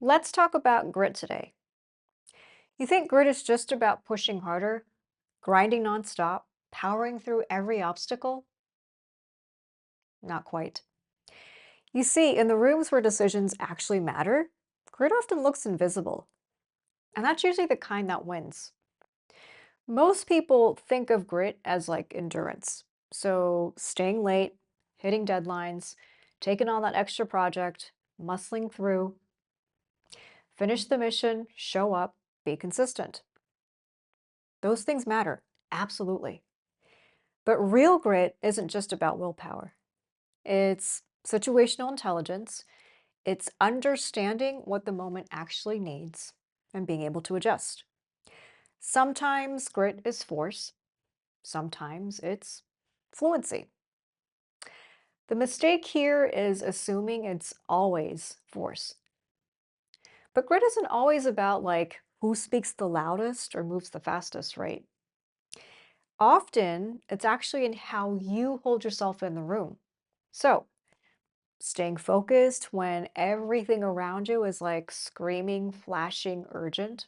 Let's talk about grit today. You think grit is just about pushing harder, grinding nonstop, powering through every obstacle? Not quite. You see, in the rooms where decisions actually matter, grit often looks invisible, and that's usually the kind that wins. Most people think of grit as like endurance. So, staying late, hitting deadlines, taking on that extra project, muscling through, finish the mission, show up, be consistent. Those things matter, absolutely. But real grit isn't just about willpower. It's situational intelligence. It's understanding what the moment actually needs and being able to adjust. Sometimes grit is force, sometimes it's fluency. The mistake here is assuming it's always force. But grit isn't always about like who speaks the loudest or moves the fastest, right? Often, it's actually in how you hold yourself in the room. So, staying focused when everything around you is like screaming, flashing, urgent,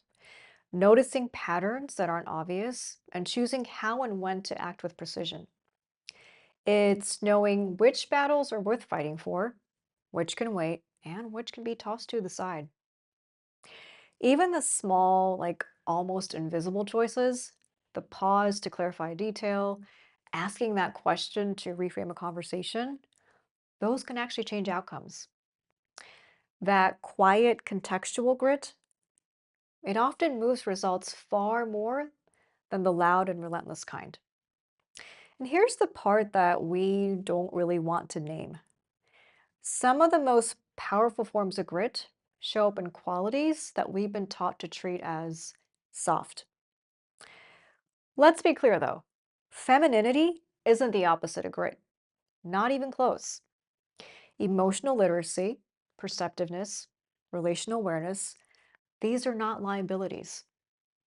noticing patterns that aren't obvious, and choosing how and when to act with precision. It's knowing which battles are worth fighting for, which can wait, and which can be tossed to the side. Even the small, like almost invisible choices, the pause to clarify a detail, asking that question to reframe a conversation, those can actually change outcomes. That quiet contextual grit, it often moves results far more than the loud and relentless kind. And here's the part that we don't really want to name. Some of the most powerful forms of grit show up in qualities that we've been taught to treat as soft. Let's be clear though, femininity isn't the opposite of grit, not even close. Emotional literacy, perceptiveness, relational awareness, these are not liabilities.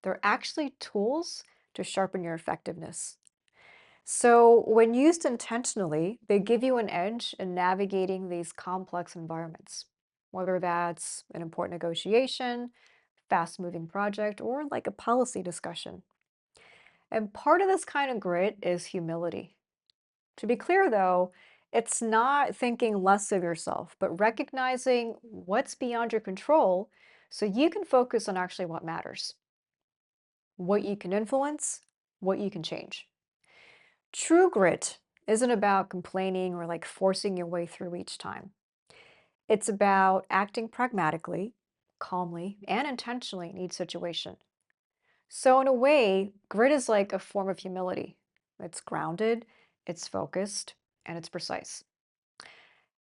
They're actually tools to sharpen your effectiveness. So, when used intentionally, they give you an edge in navigating these complex environments, whether that's an important negotiation, fast moving project, or like a policy discussion. And part of this kind of grit is humility. To be clear, though, it's not thinking less of yourself, but recognizing what's beyond your control so you can focus on actually what matters, what you can influence, what you can change. True grit isn't about complaining or like forcing your way through each time. It's about acting pragmatically, calmly, and intentionally in each situation. So, in a way, grit is like a form of humility. It's grounded, it's focused, and it's precise.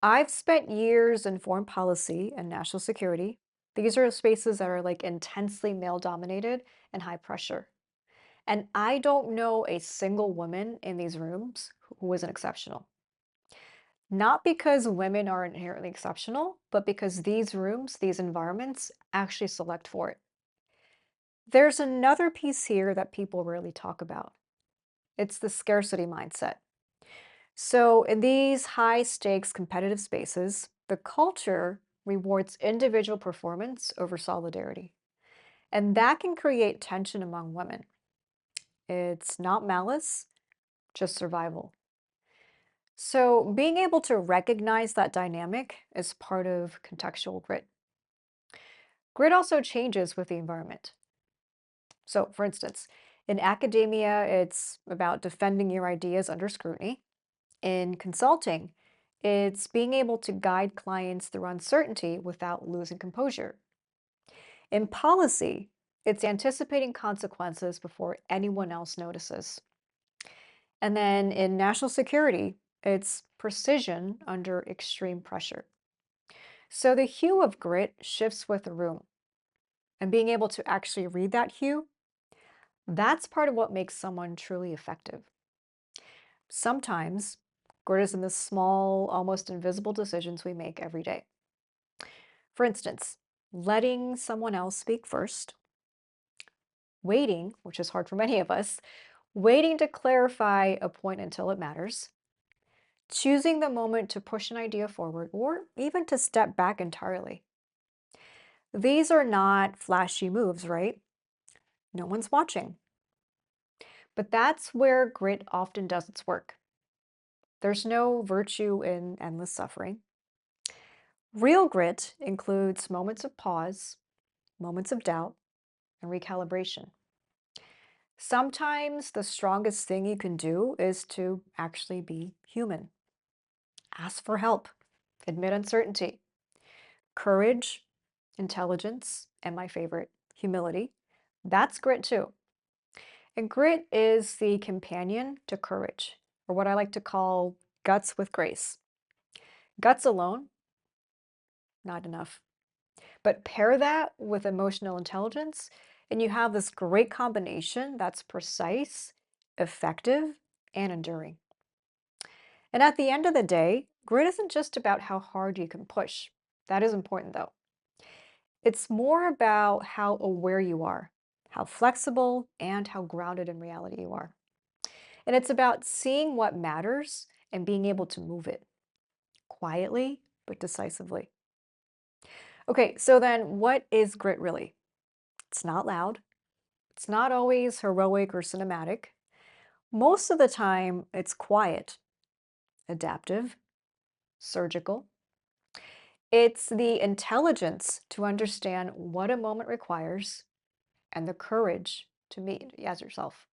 I've spent years in foreign policy and national security. These are spaces that are like intensely male dominated and high pressure. And I don't know a single woman in these rooms who isn't exceptional. Not because women are inherently exceptional, but because these rooms, these environments actually select for it. There's another piece here that people rarely talk about. It's the scarcity mindset. So, in these high stakes competitive spaces, the culture rewards individual performance over solidarity. And that can create tension among women. It's not malice, just survival. So, being able to recognize that dynamic is part of contextual grit. Grit also changes with the environment. So, for instance, in academia, it's about defending your ideas under scrutiny. In consulting, it's being able to guide clients through uncertainty without losing composure. In policy, it's anticipating consequences before anyone else notices. And then in national security, it's precision under extreme pressure. So the hue of grit shifts with the room. And being able to actually read that hue, that's part of what makes someone truly effective. Sometimes grit is in the small, almost invisible decisions we make every day. For instance, letting someone else speak first, waiting, which is hard for many of us, waiting to clarify a point until it matters, choosing the moment to push an idea forward, or even to step back entirely. These are not flashy moves, right? No one's watching. But that's where grit often does its work. There's no virtue in endless suffering. Real grit includes moments of pause, moments of doubt, and recalibration. Sometimes the strongest thing you can do is to actually be human. Ask for help, admit uncertainty, courage, intelligence, and my favorite, humility. That's grit too. And grit is the companion to courage, or what I like to call guts with grace. Guts alone, not enough. But pair that with emotional intelligence, and you have this great combination that's precise, effective, and enduring. And at the end of the day, grit isn't just about how hard you can push. That is important though. It's more about how aware you are, how flexible, and how grounded in reality you are. And it's about seeing what matters and being able to move it quietly but decisively. Okay, so then what is grit really? It's not loud. It's not always heroic or cinematic. Most of the time, it's quiet, adaptive, surgical. It's the intelligence to understand what a moment requires and the courage to meet as yourself.